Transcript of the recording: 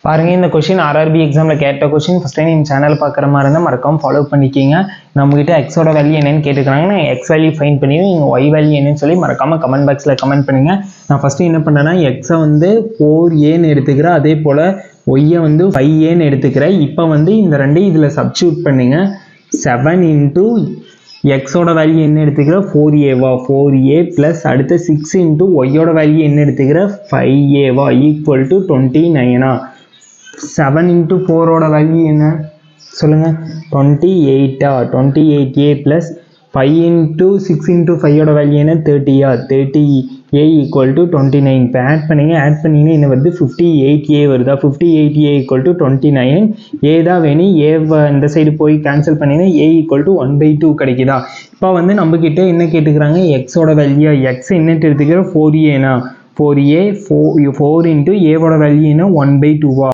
பாருங்க, இந்த question RRB எக்ஸாமில் கேட்ட கொஸ்டின். ஃபஸ்ட் டைம் இந்த சேனல் பார்க்குற மாதிரி இருந்தால் மறக்காம ஃபாலோ பண்ணிக்கிங்க. நம்மகிட்ட எக்ஸோட வேல்யூ என்னன்னு கேட்டுக்கிறாங்கன்னா எக்ஸ் வேல்யூ ஃபைன் பண்ணி நீங்கள் ஒய் வேல்யூ என்னன்னு சொல்லி மறக்காம கமெண்ட் பாக்ஸில் கமெண்ட் பண்ணுங்கள். நான் ஃபஸ்ட்டு என்ன பண்ணேன்னா எக்ஸை வந்து 4ஏன்னு எடுத்துக்கிறேன், அதே போல் ஒய்யை வந்து 5ஏன்னு எடுத்துக்கிறேன். இப்போ வந்து இந்த ரெண்டையும் இதில் சப்ஸ்டியூட் பண்ணுங்க. 7 இன்ட்டு எக்ஸோட வேல்யூ என்ன எடுத்துக்கிறேன் 4ஏவா, 4ஏ ப்ளஸ் அடுத்த 6 இன்ட்டு ஒய்யோட வேல்யூ என்ன எடுத்துக்கிறேன் 5ஏவா ஈக்குவல் டு 29. 7 இன்ட்டு 4ஓட வேல்யூ என்ன சொல்லுங்கள் 28. 28a ப்ளஸ் 5 இன்ட்டு 6 இன்ட்டு 5ஓட வேல்யூ என்ன 30. 30a equal to 29. இப்போ ஆட் பண்ணிங்கன்னா என்ன வருது 58a வருதா. 58a equal to 29. ஏ தான் வேணும், ஏவை இந்த சைடு போய் கேன்சல் பண்ணிங்கன்னா a ஈக்குவல் டு 1/2 கிடைக்குதா. இப்போ வந்து நம்மக்கிட்ட என்ன கேட்டுக்கிறாங்க எக்ஸோட வேல்யூ. எக்ஸ் என்னட்டு எடுத்துக்கிறோம் 4ஏனா 4a 4 இன்ட்டு ஏவோட வேல்யூ என்ன 1/2.